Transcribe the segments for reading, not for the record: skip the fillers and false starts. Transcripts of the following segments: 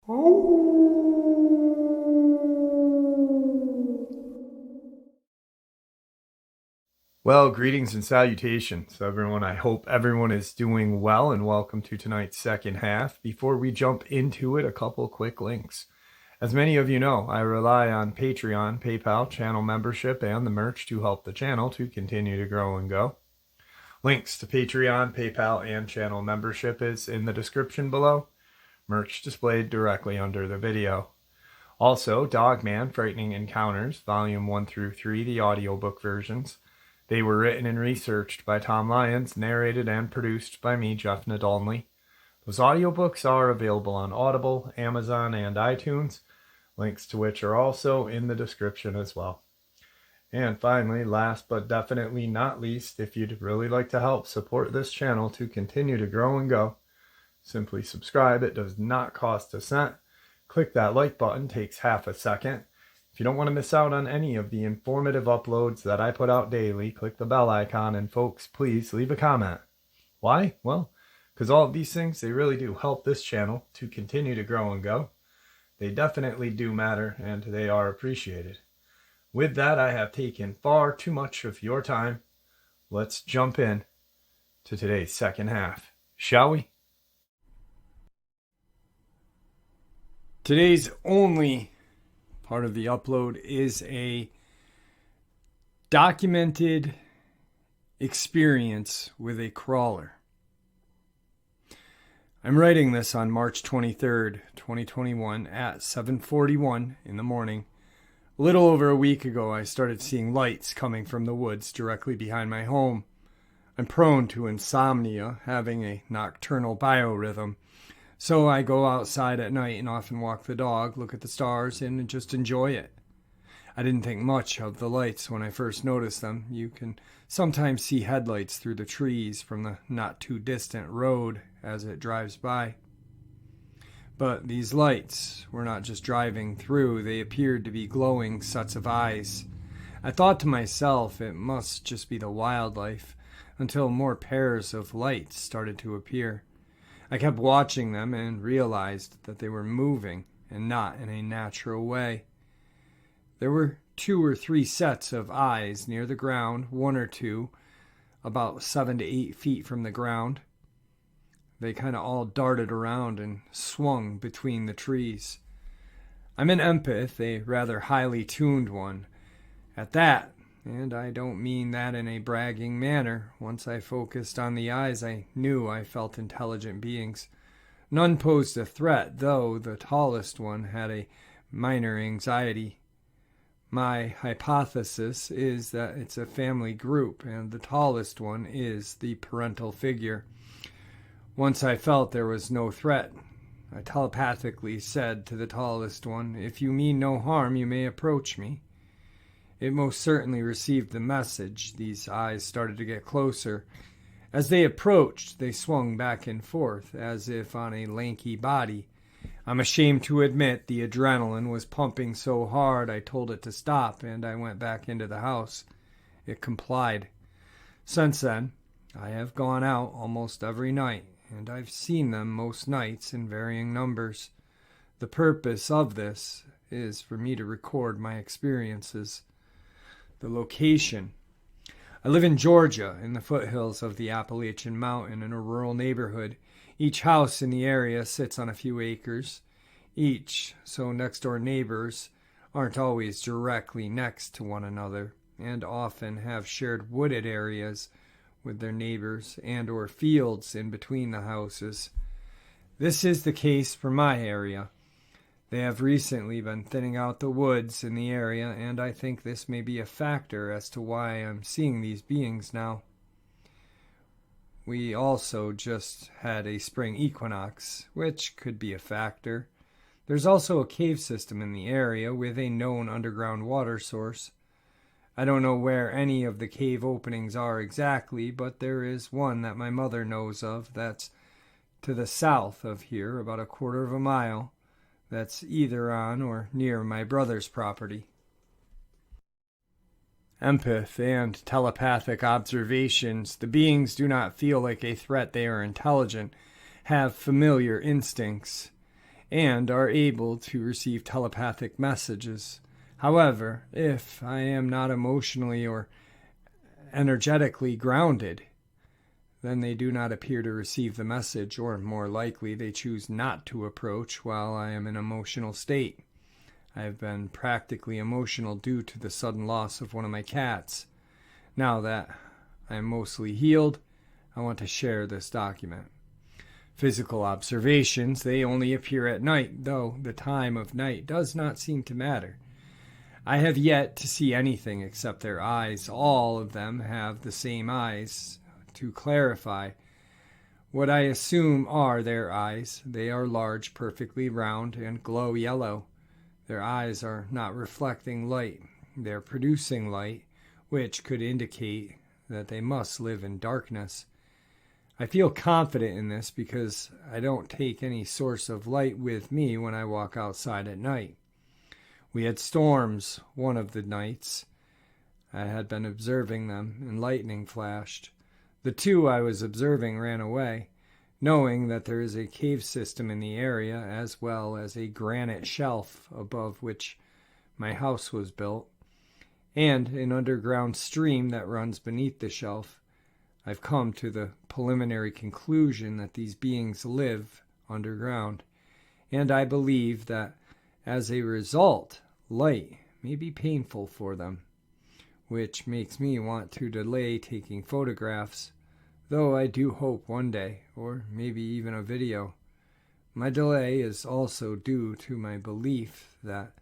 Well, greetings and salutations, everyone. I hope everyone is doing well, and welcome to tonight's second half. Before we jump into it, a couple quick links. As many of you know, I rely on Patreon, PayPal, channel membership, and the merch to help the channel to continue to grow and go. Links to Patreon, PayPal, and channel membership is in the description below. Merch displayed directly under the video. Also, Dogman, Frightening Encounters, Volume 1 through 3, the audiobook versions. They were written and researched by Tom Lyons, narrated and produced by me, Jeff Nadolny. Those audiobooks are available on Audible, Amazon, and iTunes, links to which are also in the description as well. And finally, last but definitely not least, if you'd really like to help support this channel to continue to grow and go, simply subscribe. It does not cost a cent. Click that like button, takes half a second. If you don't want to miss out on any of the informative uploads that I put out daily, click the bell icon, and folks, please leave a comment. Why? Well, because all of these things, they really do help this channel to continue to grow and go. They definitely do matter, and they are appreciated. With that, I have taken far too much of your time. Let's jump in to today's second half, shall we? Today's only part of the upload is a documented experience with a crawler. I'm writing this on March 23rd, 2021 at 7:41 in the morning. A little over a week ago, I started seeing lights coming from the woods directly behind my home. I'm prone to insomnia, having a nocturnal biorhythm. So I go outside at night and often walk the dog, look at the stars, and just enjoy it. I didn't think much of the lights when I first noticed them. You can sometimes see headlights through the trees from the not-too-distant road as it drives by. But these lights were not just driving through, they appeared to be glowing sets of eyes. I thought to myself it must just be the wildlife, until more pairs of lights started to appear. I kept watching them and realized that they were moving and not in a natural way. There were 2 or 3 sets of eyes near the ground, 1 or 2, about 7 to 8 feet from the ground. They kind of all darted around and swung between the trees. I'm an empath, a rather highly tuned one. At that, and I don't mean that in a bragging manner. Once I focused on the eyes, I knew I felt intelligent beings. None posed a threat, though the tallest one had a minor anxiety. My hypothesis is that it's a family group, and the tallest one is the parental figure. Once I felt there was no threat, I telepathically said to the tallest one, "If you mean no harm, you may approach me." It most certainly received the message. These eyes started to get closer. As they approached, they swung back and forth, as if on a lanky body. I'm ashamed to admit the adrenaline was pumping so hard I told it to stop, and I went back into the house. It complied. Since then, I have gone out almost every night, and I've seen them most nights in varying numbers. The purpose of this is for me to record my experiences. The location. I live in Georgia, in the foothills of the Appalachian Mountain, in a rural neighborhood. Each house in the area sits on a few acres each, so next-door neighbors aren't always directly next to one another, and often have shared wooded areas with their neighbors and or fields in between the houses. This is the case for my area. They have recently been thinning out the woods in the area, and I think this may be a factor as to why I'm seeing these beings now. We also just had a spring equinox, which could be a factor. There's also a cave system in the area with a known underground water source. I don't know where any of the cave openings are exactly, but there is one that my mother knows of that's to the south of here, about a quarter of a mile. That's either on or near my brother's property. Empath and telepathic observations. The beings do not feel like a threat. They are intelligent, have familiar instincts. and are able to receive telepathic messages. However, if I am not emotionally or energetically grounded, then they do not appear to receive the message, or more likely, they choose not to approach while I am in an emotional state. I have been practically emotional due to the sudden loss of one of my cats. Now that I am mostly healed, I want to share this document. Physical observations, they only appear at night, though the time of night does not seem to matter. I have yet to see anything except their eyes. All of them have the same eyes. To clarify, what I assume are their eyes. They are large, perfectly round, and glow yellow. Their eyes are not reflecting light. They are producing light, which could indicate that they must live in darkness. I feel confident in this because I don't take any source of light with me when I walk outside at night. We had storms one of the nights. I had been observing them, and lightning flashed. The two I was observing ran away, knowing that there is a cave system in the area as well as a granite shelf above which my house was built, and an underground stream that runs beneath the shelf. I've come to the preliminary conclusion that these beings live underground, and I believe that as a result, light may be painful for them, which makes me want to delay taking photographs, though I do hope one day, or maybe even a video. My delay is also due to my belief that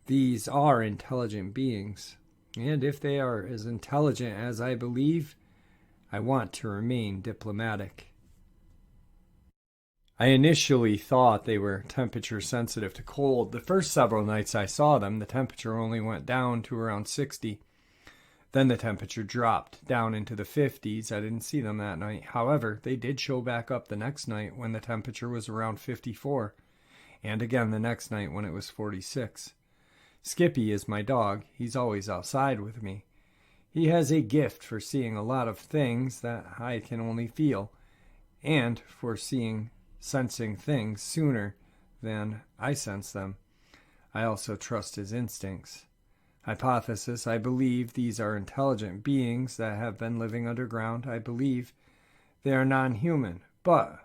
these are intelligent beings, and if they are as intelligent as I believe, I want to remain diplomatic. I initially thought they were temperature sensitive to cold. The first several nights I saw them, the temperature only went down to around 60. Then the temperature dropped down into the 50s. I didn't see them that night. However, they did show back up the next night when the temperature was around 54, and again the next night when it was 46. Skippy is my dog. He's always outside with me. He has a gift for seeing a lot of things that I can only feel, and for sensing things sooner than I sense them. I also trust his instincts. Hypothesis: I believe these are intelligent beings that have been living underground. I believe they are non-human, but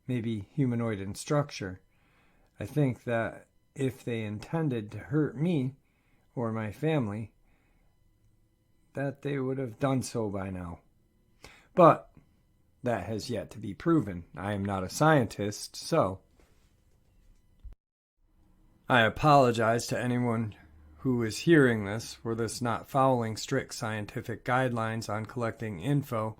maybe humanoid in structure. I think that if they intended to hurt me or my family, that they would have done so by now. But that has yet to be proven. I am not a scientist, so I apologize to anyone who is hearing this for this not following strict scientific guidelines on collecting info.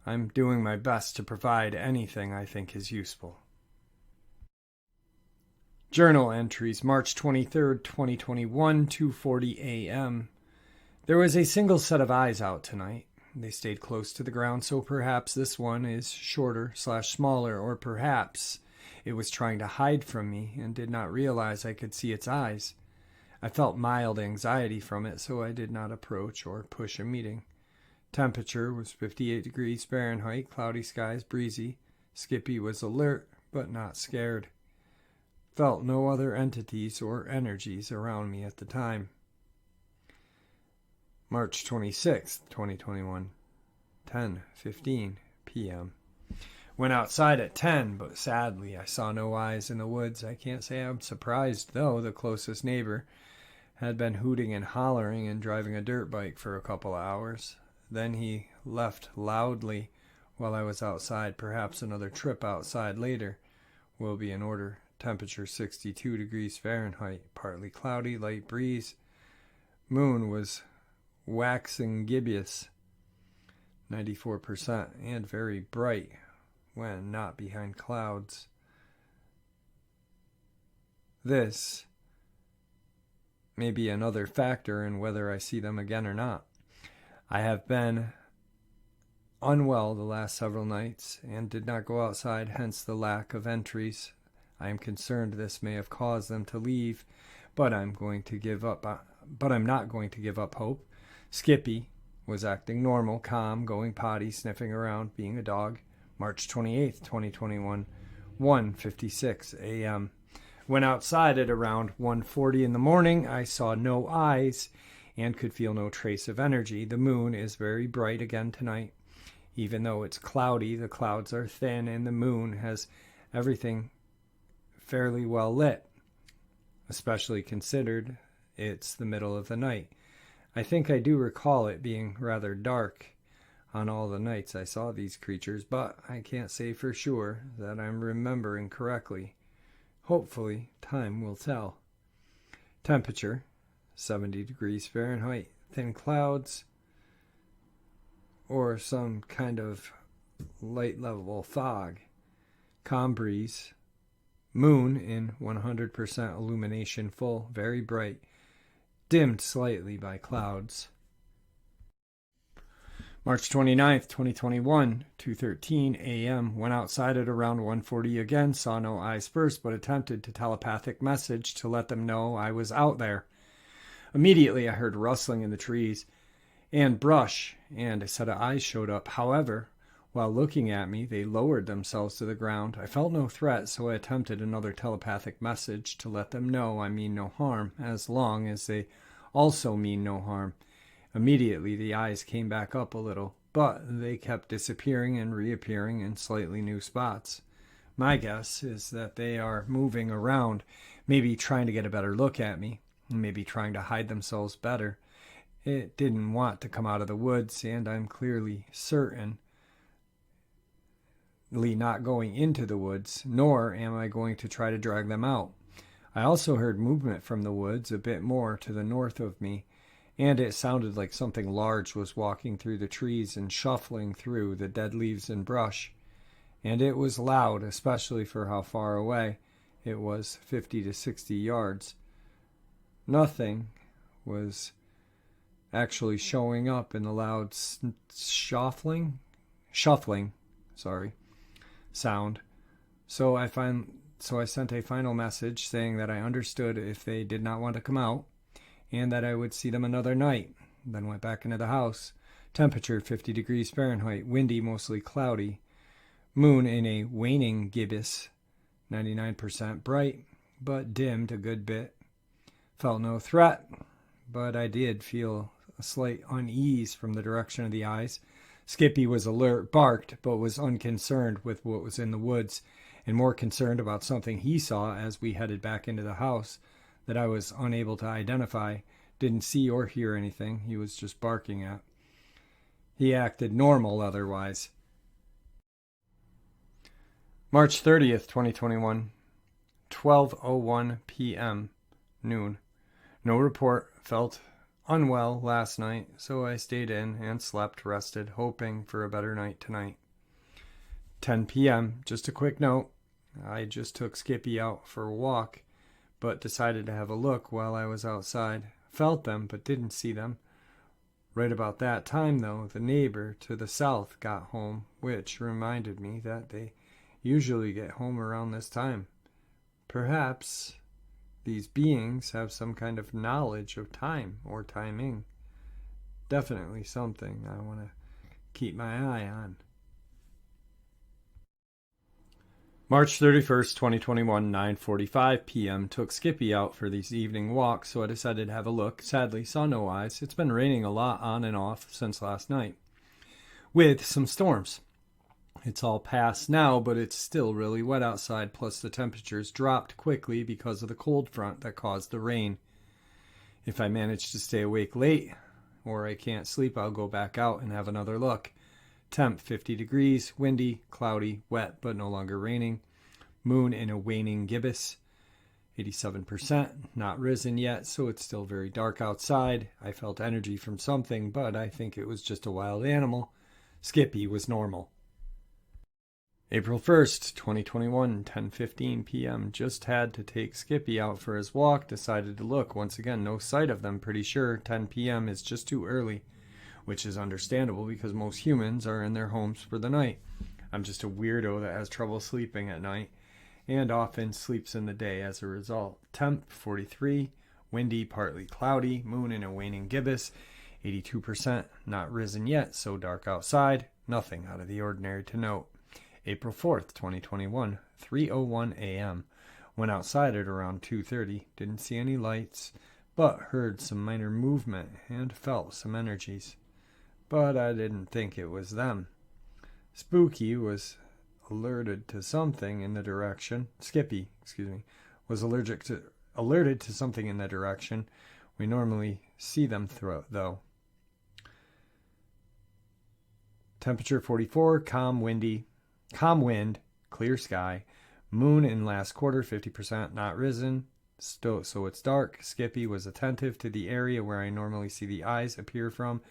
I'm doing my best to provide anything I think is useful. Journal entries, March 23rd, 2021, 2:40 a.m. There was a single set of eyes out tonight. They stayed close to the ground, so perhaps this one is shorter/smaller, or perhaps it was trying to hide from me and did not realize I could see its eyes. I felt mild anxiety from it, so I did not approach or push a meeting. Temperature was 58 degrees Fahrenheit, cloudy skies, breezy. Skippy was alert, but not scared. Felt no other entities or energies around me at the time. March 26th, 2021, 10:15 p.m. Went outside at 10, but sadly I saw no eyes in the woods. I can't say I'm surprised, though. The closest neighbor had been hooting and hollering and driving a dirt bike for a couple of hours. Then he left loudly while I was outside. Perhaps another trip outside later will be in order. Temperature 62 degrees Fahrenheit, partly cloudy, light breeze. Moon was waxing gibbous, 94%, and very bright when not behind clouds. This may be another factor in whether I see them again or not. I have been unwell the last several nights and did not go outside, hence the lack of entries. I am concerned this may have caused them to leave, but I'm not going to give up hope. Skippy was acting normal, calm, going potty, sniffing around, being a dog. March 28th, 2021, 1:56 a.m. Went outside at around 1:40 in the morning. I saw no eyes and could feel no trace of energy. The moon is very bright again tonight. Even though it's cloudy, the clouds are thin and the moon has everything fairly well lit, especially considered it's the middle of the night. I think I do recall it being rather dark on all the nights I saw these creatures, but I can't say for sure that I'm remembering correctly. Hopefully, time will tell. Temperature, 70 degrees Fahrenheit. Thin clouds or some kind of light level fog. Calm breeze. Moon in 100% illumination full, very bright. Dimmed slightly by clouds. March 29th, 2021, 2:13 a.m. Went outside at around 1:40 again. Saw no eyes first, but attempted to telepathic message to let them know I was out there. Immediately I heard rustling in the trees and brush, and a set of eyes showed up. However, while looking at me, they lowered themselves to the ground. I felt no threat, so I attempted another telepathic message to let them know I mean no harm, as long as they also mean no harm. Immediately, the eyes came back up a little, but they kept disappearing and reappearing in slightly new spots. My guess is that they are moving around, maybe trying to get a better look at me, maybe trying to hide themselves better. It didn't want to come out of the woods, and I'm clearly certainly not going into the woods, nor am I going to try to drag them out. I also heard movement from the woods a bit more to the north of me, and it sounded like something large was walking through the trees and shuffling through the dead leaves and brush. And it was loud, especially for how far away it was, 50 to 60 yards. Nothing was actually showing up in the loud shuffling sound. So I sent a final message saying that I understood if they did not want to come out, and that I would see them another night. Then went back into the house. Temperature 50 degrees Fahrenheit, windy, mostly cloudy. Moon in a waning gibbous, 99% bright, but dimmed a good bit. Felt no threat, but I did feel a slight unease from the direction of the eyes. Skippy was alert, barked, but was unconcerned with what was in the woods, and more concerned about something he saw as we headed back into the house that I was unable to identify. Didn't see or hear anything he was just barking at. He acted normal otherwise. March 30th, 2021, 12:01 p.m., noon. No report. Felt unwell last night, so I stayed in and slept, rested, hoping for a better night tonight. 10 p.m., just a quick note. I just took Skippy out for a walk, but decided to have a look while I was outside. Felt them, but didn't see them. Right about that time, though, the neighbor to the south got home, which reminded me that they usually get home around this time. Perhaps these beings have some kind of knowledge of time or timing. Definitely something I want to keep my eye on. March 31st, 2021, 9:45 p.m. Took Skippy out for these evening walks, so I decided to have a look. Sadly, saw no eyes. It's been raining a lot on and off since last night, with some storms. It's all past now, but it's still really wet outside, plus the temperatures dropped quickly because of the cold front that caused the rain. If I manage to stay awake late, or I can't sleep, I'll go back out and have another look. Temp 50 degrees, windy, cloudy, wet, but no longer raining. Moon in a waning gibbous, 87%, not risen yet, so it's still very dark outside. I felt energy from something, but I think it was just a wild animal. Skippy was normal. April 1st, 2021, 10:15 p.m. Just had to take Skippy out for his walk. Decided to look. Once again, no sight of them. Pretty sure 10 p.m. is just too early, which is understandable because most humans are in their homes for the night. I'm just a weirdo that has trouble sleeping at night and often sleeps in the day as a result. Temp 43, windy, partly cloudy, moon in a waning gibbous, 82%, not risen yet, so dark outside, nothing out of the ordinary to note. April 4th, 2021, 3:01 a.m. Went outside at around 2:30. Didn't see any lights, but heard some minor movement and felt some energies. But I didn't think it was them. Spooky was alerted to something in the direction. Skippy, was alerted to something in the direction. We normally see them though. Temperature 44, calm wind, clear sky. Moon in last quarter 50% not risen, so it's dark. Skippy was attentive to the area where I normally see the eyes appear from,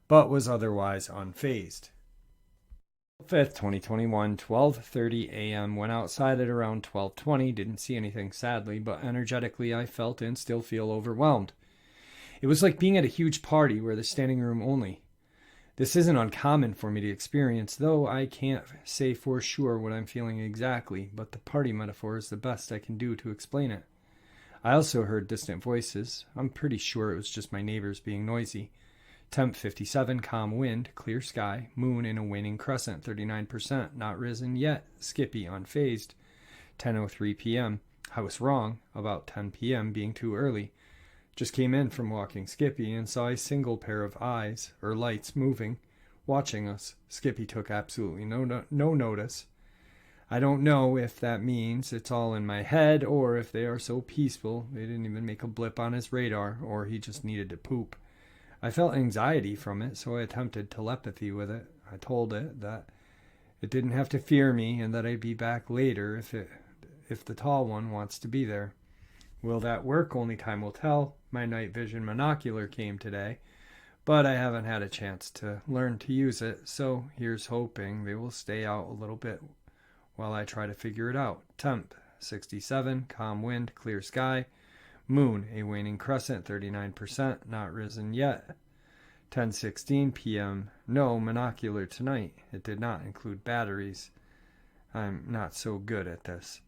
but was otherwise unfazed. 5th, 2021, 12:30 a.m. Went outside at around 12:20. Didn't see anything, sadly, but energetically I felt and still feel overwhelmed. It was like being at a huge party where there's standing room only. This isn't uncommon for me to experience, though I can't say for sure what I'm feeling exactly, but the party metaphor is the best I can do to explain it. I also heard distant voices. I'm pretty sure it was just my neighbors being noisy. Temp 57, calm wind, clear sky, moon in a waning crescent, 39%, not risen yet, Skippy unfazed. 10:03 p.m. I was wrong about 10 p.m. being too early. Just came in from walking Skippy and saw a single pair of eyes, or lights, moving, watching us. Skippy took absolutely no notice. I don't know if that means it's all in my head, or if they are so peaceful they didn't even make a blip on his radar, or he just needed to poop. I felt anxiety from it, so I attempted telepathy with it. I told it that it didn't have to fear me and that I'd be back later if the tall one wants to be there. Will that work? Only time will tell. My night vision monocular came today, but I haven't had a chance to learn to use it, so here's hoping they will stay out a little bit while I try to figure it out. Temp 67, calm wind, clear sky. Moon, a waning crescent, 39%, not risen yet. 10:16 p.m. No monocular tonight. It did not include batteries. I'm not so good at this.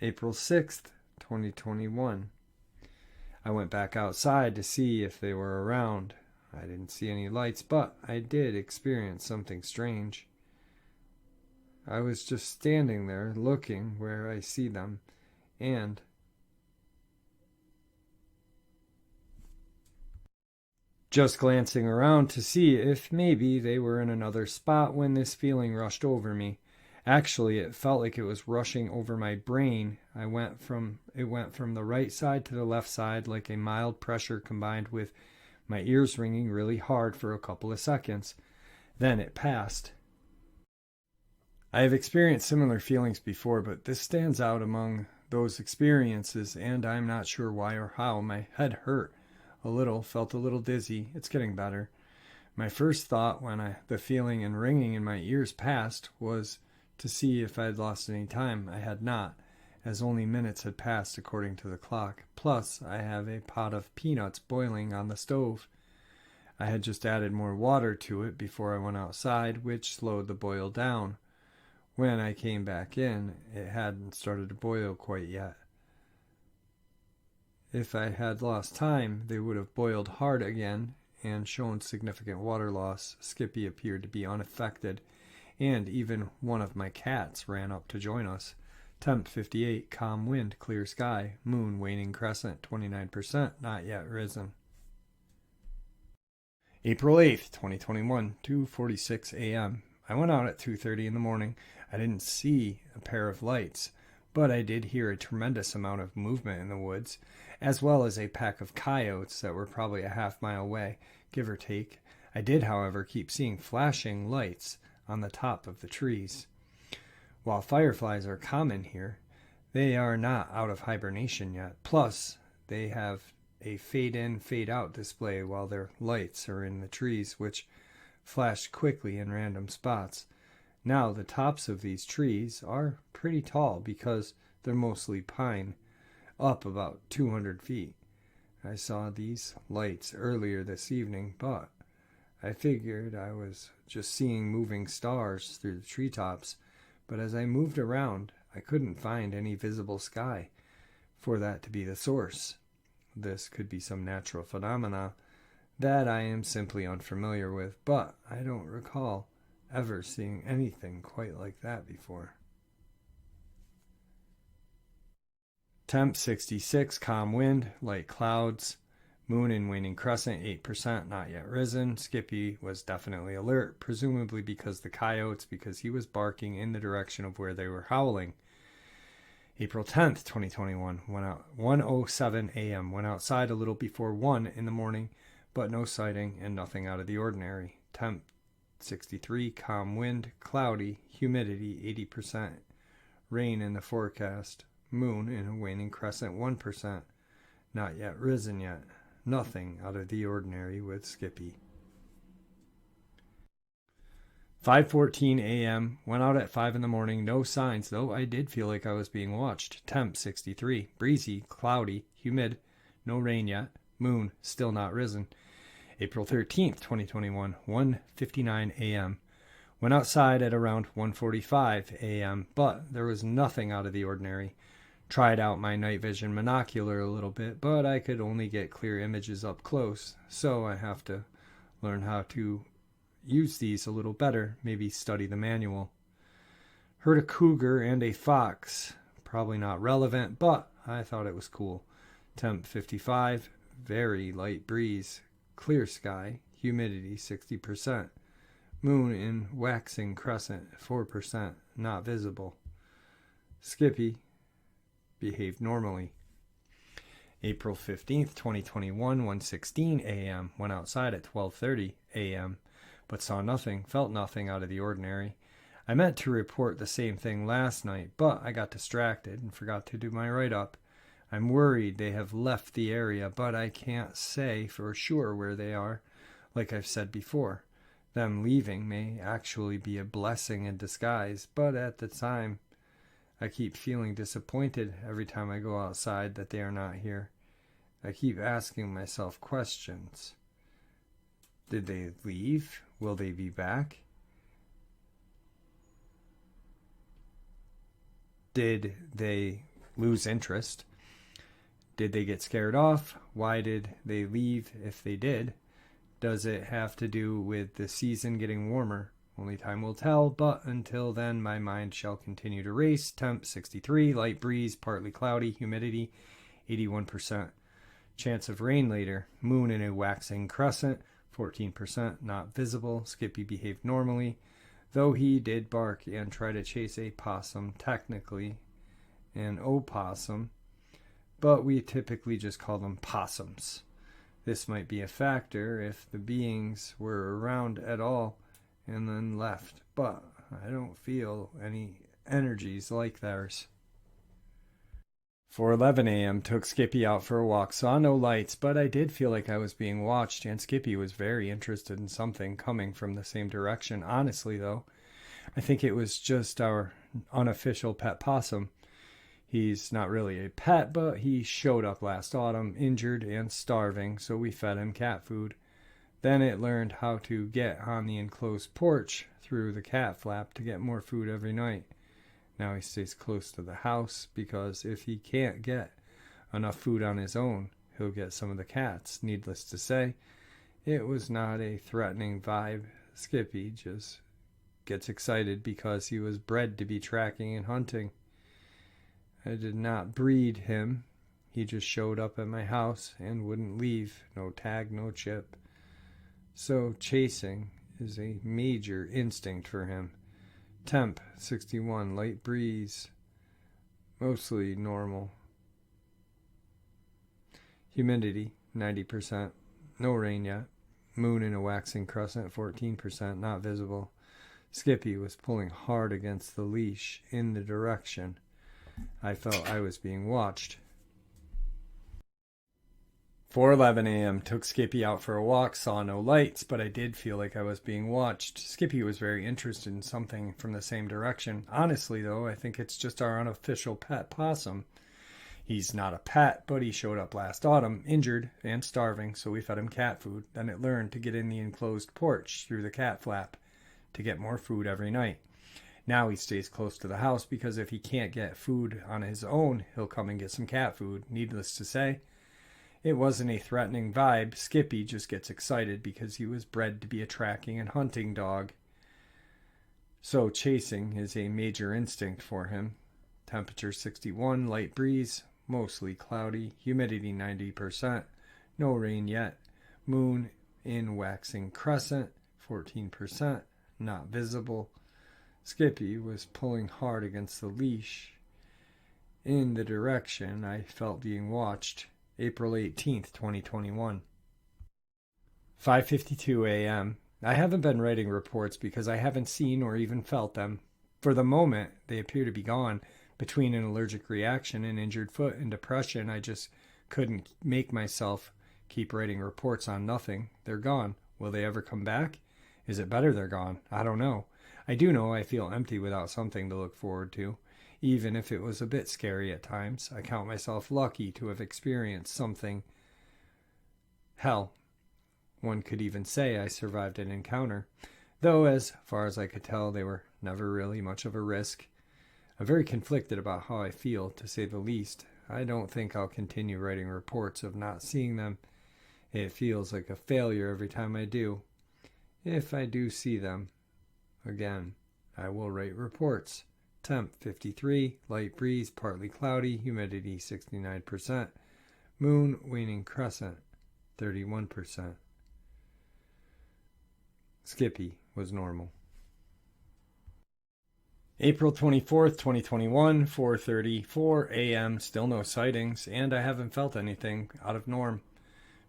April 6th, 2021. I went back outside to see if they were around. I didn't see any lights, but I did experience something strange. I was just standing there looking where I see them, and just glancing around to see if maybe they were in another spot when this feeling rushed over me. Actually, it felt like it was rushing over my brain. It went from the right side to the left side like a mild pressure combined with my ears ringing really hard for a couple of seconds. Then it passed. I have experienced similar feelings before, but this stands out among those experiences, and I'm not sure why or how. My head hurt a little, felt a little dizzy. It's getting better. My first thought when the feeling and ringing in my ears passed was to see if I had lost any time. I had not, as only minutes had passed according to the clock. Plus, I have a pot of peanuts boiling on the stove. I had just added more water to it before I went outside, which slowed the boil down. When I came back in, it hadn't started to boil quite yet. If I had lost time, they would have boiled hard again and shown significant water loss. Skippy appeared to be unaffected, and even one of my cats ran up to join us. Temp 58, calm wind, clear sky, moon waning crescent, 29%, not yet risen. April 8th, 2021, 2:46 a.m. I went out at 2:30 in the morning. I didn't see a pair of lights, but I did hear a tremendous amount of movement in the woods, as well as a pack of coyotes that were probably a half-mile away, give or take. I did, however, keep seeing flashing lights on the top of the trees. While fireflies are common here, they are not out of hibernation yet. Plus, they have a fade-in, fade-out display while their lights are in the trees, which flash quickly in random spots. Now, the tops of these trees are pretty tall because they're mostly pine, up about 200 feet. I saw these lights earlier this evening, but I figured I was just seeing moving stars through the treetops. But as I moved around, I couldn't find any visible sky for that to be the source. This could be some natural phenomena that I am simply unfamiliar with, but I don't recall ever seeing anything quite like that before. Temp 66, calm wind, light clouds, moon and waning crescent 8%, not yet risen. Skippy was definitely alert, presumably because he was barking in the direction of where they were howling. April 10th, 2021, 1:07 a.m. Went outside a little before 1 in the morning, but no sighting and nothing out of the ordinary. Temp 63, calm wind, cloudy, humidity 80%, rain in the forecast, moon in a waning crescent 1%, not yet risen yet. Nothing out of the ordinary with Skippy. 5:14 a.m. Went out at 5 in the morning. No signs, though I did feel like I was being watched. Temp 63. Breezy, cloudy, humid. No rain yet. Moon still not risen. April 13th, 2021. 1:59 a.m. Went outside at around 1:45 a.m., but there was nothing out of the ordinary. Tried out my night vision monocular a little bit, but I could only get clear images up close, so I have to learn how to use these a little better, maybe study the manual. Heard a cougar and a fox. Probably not relevant, but I thought it was cool. Temp 55, very light breeze, clear sky, humidity 60%. Moon in waxing crescent 4%, not visible. Skippy behaved normally. April 15th, 2021, 1:16 a.m. Went outside at 12:30 a.m. but saw nothing, felt nothing out of the ordinary. I meant to report the same thing last night, but I got distracted and forgot to do my write-up. I'm worried they have left the area, but I can't say for sure where they are. Like I've said before, them leaving may actually be a blessing in disguise, but at the time, I keep feeling disappointed every time I go outside that they are not here. I keep asking myself questions. Did they leave? Will they be back? Did they lose interest? Did they get scared off? Why did they leave if they did? Does it have to do with the season getting warmer? Only time will tell, but until then my mind shall continue to race. Temp 63, light breeze, partly cloudy, humidity 81%. Chance of rain later. Moon in a waxing crescent 14%, not visible. Skippy behaved normally, though he did bark and try to chase a possum, technically an opossum, but we typically just call them possums. This might be a factor if the beings were around at all and then left, but I don't feel any energies like theirs. 4:11 a.m. Took Skippy out for a walk. Saw no lights, but I did feel like I was being watched, and Skippy was very interested in something coming from the same direction. Honestly, though, I think it was just our unofficial pet possum. He's not really a pet, but he showed up last autumn, injured and starving, so we fed him cat food. Then it learned how to get on the enclosed porch through the cat flap to get more food every night. Now he stays close to the house because if he can't get enough food on his own, he'll get some of the cats. Needless to say, it was not a threatening vibe. Skippy just gets excited because he was bred to be tracking and hunting. I did not breed him. He just showed up at my house and wouldn't leave. No tag, no chip. So chasing is a major instinct for him. Temp 61, light breeze, mostly normal. Humidity 90%, no rain yet. Moon in a waxing crescent 14%, not visible. Skippy was pulling hard against the leash in the direction I felt I was being watched. 4:11 a.m. Took Skippy out for a walk. Saw no lights, but I did feel like I was being watched. Skippy was very interested in something from the same direction. Honestly, though, I think it's just our unofficial pet possum. He's not a pet, but he showed up last autumn, injured and starving, so we fed him cat food. Then it learned to get in the enclosed porch through the cat flap to get more food every night. Now he stays close to the house because if he can't get food on his own, he'll come and get some cat food. Needless to say, it wasn't a threatening vibe. Skippy just gets excited because he was bred to be a tracking and hunting dog. So chasing is a major instinct for him. Temperature 61, light breeze, mostly cloudy, humidity 90%, no rain yet. Moon in waxing crescent, 14%, not visible. Skippy was pulling hard against the leash in the direction I felt being watched. April 18th, 2021. 5:52 a.m. I haven't been writing reports because I haven't seen or even felt them. For the moment, they appear to be gone. Between an allergic reaction, an injured foot, and depression, I just couldn't make myself keep writing reports on nothing. They're gone. Will they ever come back? Is it better they're gone? I don't know. I do know I feel empty without something to look forward to. Even if it was a bit scary at times, I count myself lucky to have experienced something. Hell, one could even say I survived an encounter, though as far as I could tell, they were never really much of a risk. I'm very conflicted about how I feel, to say the least. I don't think I'll continue writing reports of not seeing them. It feels like a failure every time I do. If I do see them again, I will write reports. Temp 53, light breeze, partly cloudy, humidity 69%, moon waning crescent 31%. Skippy was normal. April 24th, 2021, 4:34 a.m. Still no sightings, and I haven't felt anything out of norm.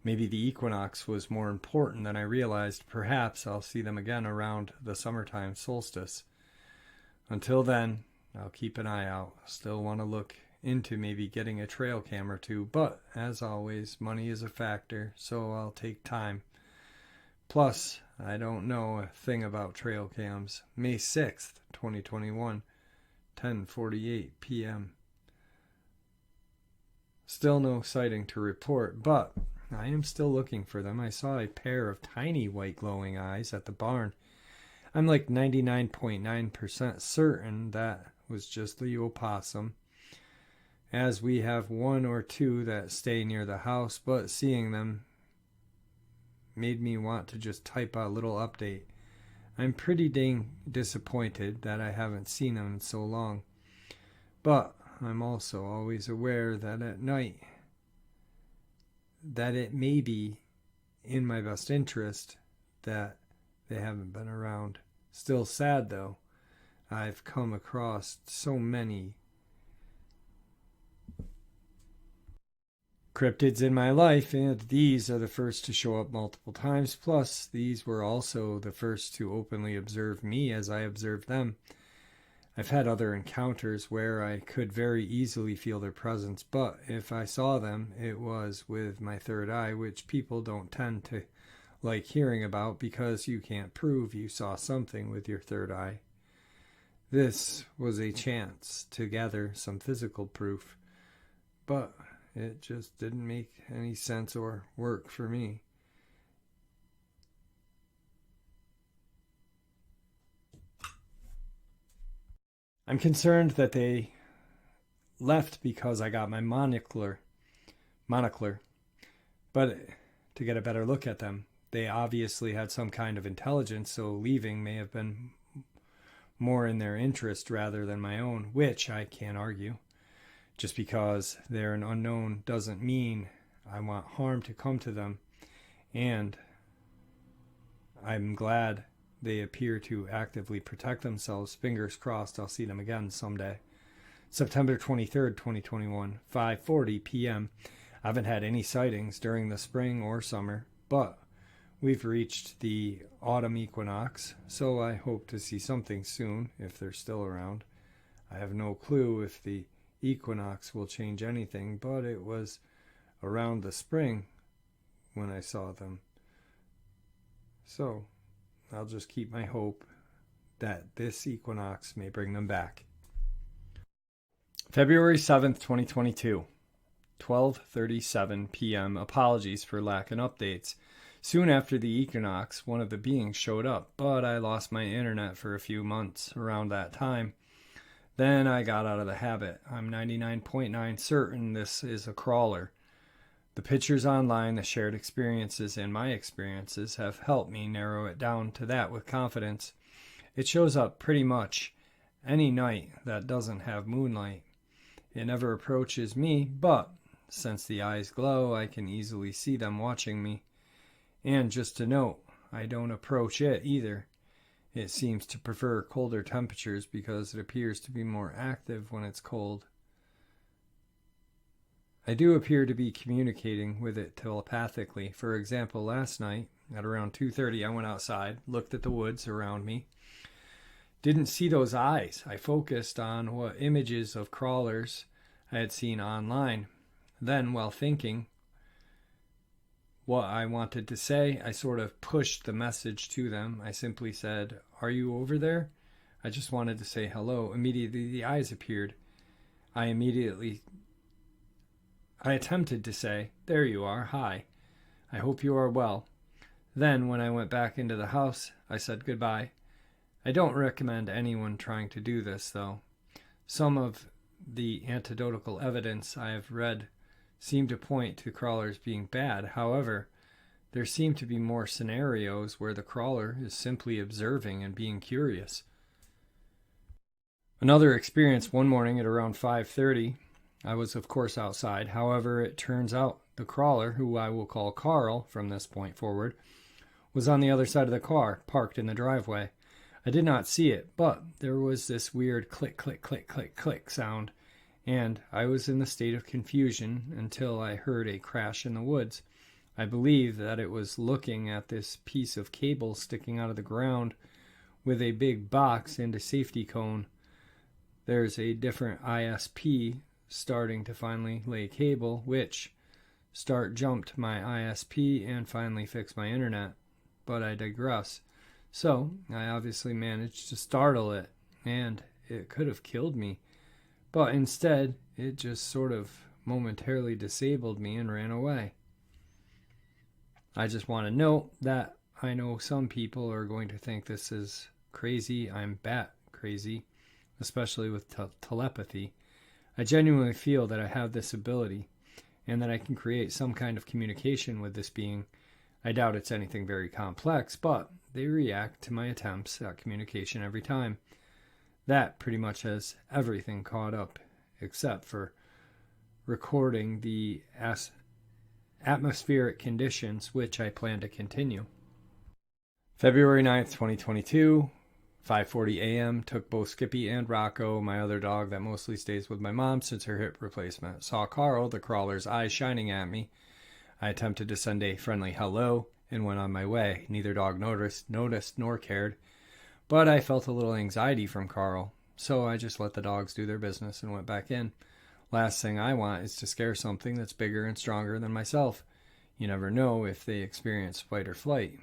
Maybe the equinox was more important than I realized. Perhaps I'll see them again around the summertime solstice. Until then, I'll keep an eye out. Still want to look into maybe getting a trail cam or two, but as always, money is a factor, so I'll take time. Plus, I don't know a thing about trail cams. May 6th, 2021, 10:48 p.m. Still no sighting to report, but I am still looking for them. I saw a pair of tiny white glowing eyes at the barn. I'm like 99.9% certain that was just the opossum, as we have one or two that stay near the house, but seeing them made me want to just type a little update. I'm pretty dang disappointed that I haven't seen them in so long, but I'm also always aware that at night that it may be in my best interest that they haven't been around. Still sad though. I've come across so many cryptids in my life, and these are the first to show up multiple times. Plus, these were also the first to openly observe me as I observed them. I've had other encounters where I could very easily feel their presence, but if I saw them, it was with my third eye, which people don't tend to like hearing about because you can't prove you saw something with your third eye. This was a chance to gather some physical proof, but it just didn't make any sense or work for me. I'm concerned that they left because I got my monocular, but to get a better look at them. They obviously had some kind of intelligence, so leaving may have been more in their interest rather than my own, which I can't argue. Just because they're an unknown doesn't mean I want harm to come to them, and I'm glad they appear to actively protect themselves. Fingers crossed I'll see them again someday. September 23rd, 2021, 5:40 p.m. I haven't had any sightings during the spring or summer, but we've reached the autumn equinox, so I hope to see something soon if they're still around. I have no clue if the equinox will change anything, but it was around the spring when I saw them. So I'll just keep my hope that this equinox may bring them back. February 7th, 2022, 12:37 p.m. Apologies for lack of updates. Soon after the equinox, one of the beings showed up, but I lost my internet for a few months around that time. Then I got out of the habit. I'm 99.9 certain this is a crawler. The pictures online, the shared experiences, and my experiences have helped me narrow it down to that with confidence. It shows up pretty much any night that doesn't have moonlight. It never approaches me, but since the eyes glow, I can easily see them watching me. And just to note, I don't approach it either. It seems to prefer colder temperatures because it appears to be more active when it's cold. I do appear to be communicating with it telepathically. For example, last night at around 2:30, I went outside, looked at the woods around me. Didn't see those eyes. I focused on what images of crawlers I had seen online. Then, while thinking what I wanted to say, I sort of pushed the message to them. I simply said, "Are you over there?" I just wanted to say hello. Immediately, the eyes appeared. I attempted to say, "There you are, hi. I hope you are well." Then, when I went back into the house, I said goodbye. I don't recommend anyone trying to do this, though. Some of the anecdotal evidence I have read seem to point to crawlers being bad. However, there seem to be more scenarios where the crawler is simply observing and being curious. Another experience one morning at around 5:30, I was of course outside. However, it turns out the crawler, who I will call Carl from this point forward, was on the other side of the car, parked in the driveway. I did not see it, but there was this weird click, click, click, click, click sound, and I was in the state of confusion until I heard a crash in the woods. I believe that it was looking at this piece of cable sticking out of the ground with a big box and a safety cone. There's a different ISP starting to finally lay cable, which jumped my ISP and finally fixed my internet. But I digress. So, I obviously managed to startle it, and it could have killed me. But instead, it just sort of momentarily disabled me and ran away. I just want to note that I know some people are going to think this is crazy. I'm bat crazy, especially with telepathy. I genuinely feel that I have this ability and that I can create some kind of communication with this being. I doubt it's anything very complex, but they react to my attempts at communication every time. That pretty much has everything caught up, except for recording the atmospheric conditions, which I plan to continue. February 9th, 2022, 5:40 a.m., took both Skippy and Rocco, my other dog that mostly stays with my mom since her hip replacement. Saw Carl, the crawler's eyes shining at me. I attempted to send a friendly hello and went on my way. Neither dog noticed nor cared, but I felt a little anxiety from Carl, so I just let the dogs do their business and went back in. Last thing I want is to scare something that's bigger and stronger than myself. You never know if they experience fight or flight.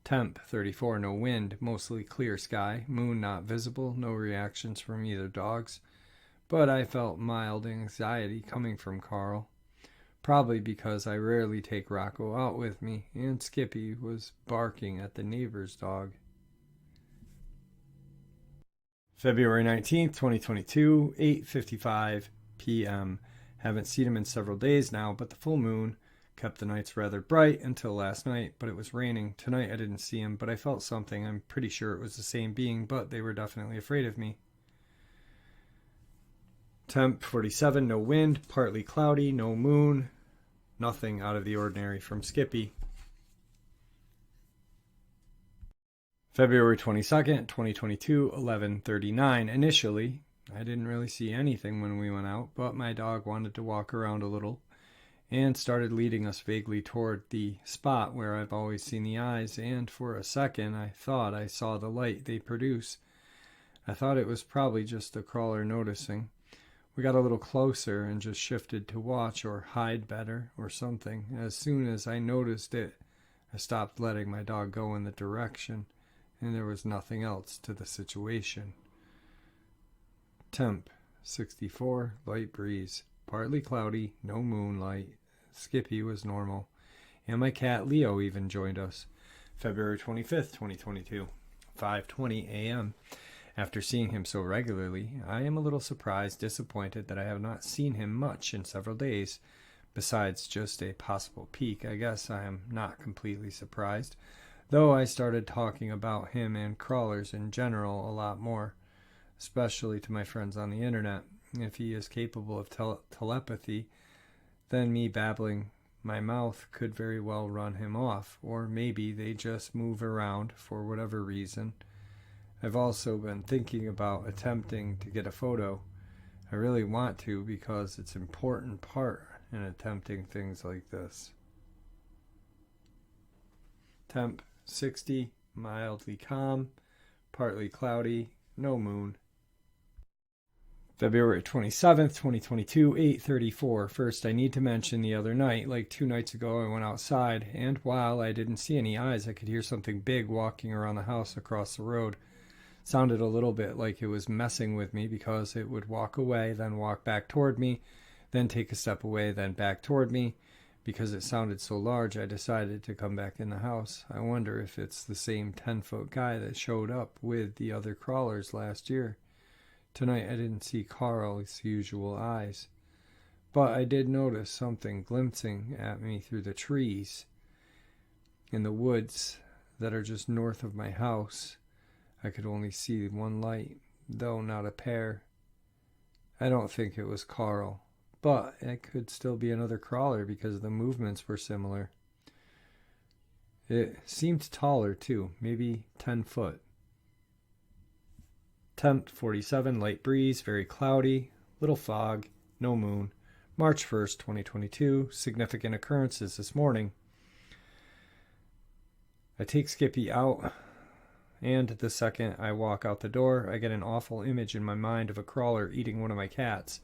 Temp 34, no wind, mostly clear sky, moon not visible, no reactions from either dogs, but I felt mild anxiety coming from Carl. Probably because I rarely take Rocco out with me, and Skippy was barking at the neighbor's dog. February 19th, 2022, 8:55 p.m. Haven't seen him in several days now, but the full moon kept the nights rather bright until last night, but it was raining. Tonight I didn't see him, but I felt something. I'm pretty sure it was the same being, but they were definitely afraid of me. Temp 47, no wind, partly cloudy, no moon, nothing out of the ordinary from Skippy. February 22nd, 2022, 11:39. Initially, I didn't really see anything when we went out, but my dog wanted to walk around a little and started leading us vaguely toward the spot where I've always seen the eyes, and for a second I thought I saw the light they produce. I thought it was probably just the crawler noticing. We got a little closer and just shifted to watch or hide better or something. As soon as I noticed it, I stopped letting my dog go in the direction, and there was nothing else to the situation. Temp 64, light breeze, partly cloudy, no moonlight. Skippy was normal, and my cat Leo even joined us. February 25th, 2022, 5:20 a.m. After seeing him so regularly, I am a little surprised, disappointed that I have not seen him much in several days. Besides just a possible peek, I guess I am not completely surprised. though I started talking about him and crawlers in general a lot more, especially to my friends on the internet. If he is capable of telepathy, then me babbling my mouth could very well run him off, or maybe they just move around for whatever reason. I've also been thinking about attempting to get a photo. I really want to because it's an important part in attempting things like this. Temp 60, mildly calm, partly cloudy, no moon. February 27th, 2022, 8:34. First, I need to mention the other night, like 2 nights ago, I went outside, and while I didn't see any eyes, I could hear something big walking around the house across the road. Sounded a little bit like it was messing with me because it would walk away, then walk back toward me, then take a step away, then back toward me. Because it sounded so large, I decided to come back in the house. I wonder if it's the same 10-foot guy that showed up with the other crawlers last year. Tonight I didn't see Carl's usual eyes, but I did notice something glimpsing at me through the trees in the woods that are just north of my house. I could only see one light, though not a pair. I don't think it was Carl, but it could still be another crawler because the movements were similar. It seemed taller too, maybe 10 foot. Temp 47, light breeze, very cloudy, little fog, no moon. March 1st, 2022, significant occurrences this morning. I take Skippy out, and the second I walk out the door, I get an awful image in my mind of a crawler eating one of my cats.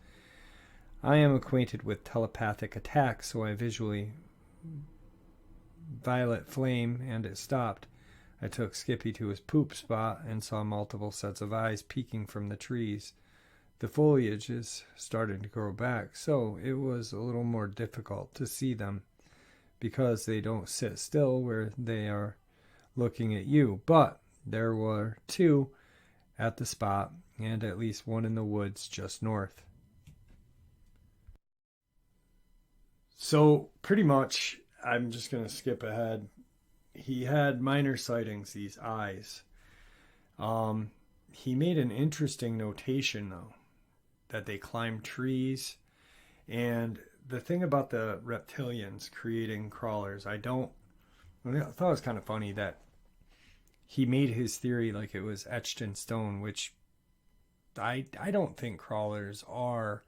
I am acquainted with telepathic attacks, so I visually violet flame, and it stopped. I took Skippy to his poop spot and saw multiple sets of eyes peeking from the trees. The foliage is starting to grow back, so it was a little more difficult to see them because they don't sit still where they are looking at you. But there were 2 at the spot and at least 1 in the woods just north. So pretty much, I'm just going to skip ahead. He had minor sightings, these eyes. He made an interesting notation, though, that they climb trees. And the thing about the reptilians creating crawlers, I thought it was kind of funny that he made his theory like it was etched in stone, which I don't think crawlers are.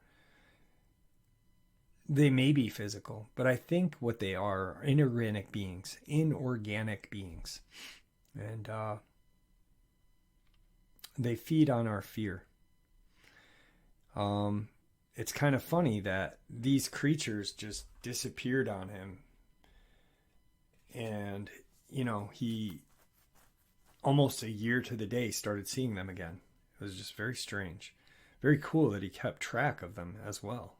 They may be physical, but I think what they are inorganic beings. And they feed on our fear. It's kind of funny that these creatures just disappeared on him. And, he almost a year to the day started seeing them again. It was just very strange. Very cool that he kept track of them as well.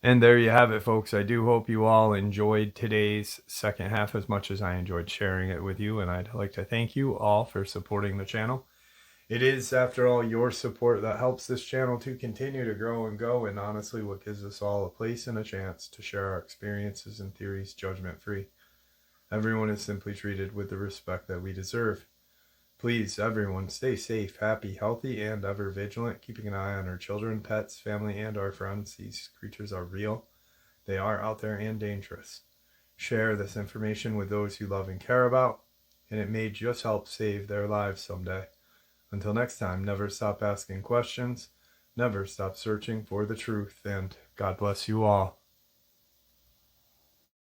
And there you have it, folks. I do hope you all enjoyed today's second half as much as I enjoyed sharing it with you. And I'd like to thank you all for supporting the channel. It is, after all, your support that helps this channel to continue to grow and go. And honestly, what gives us all a place and a chance to share our experiences and theories judgment-free. Everyone is simply treated with the respect that we deserve. Please, everyone, stay safe, happy, healthy, and ever vigilant, keeping an eye on our children, pets, family, and our friends. These creatures are real. They are out there and dangerous. Share this information with those you love and care about, and it may just help save their lives someday. Until next time, never stop asking questions, never stop searching for the truth, and God bless you all.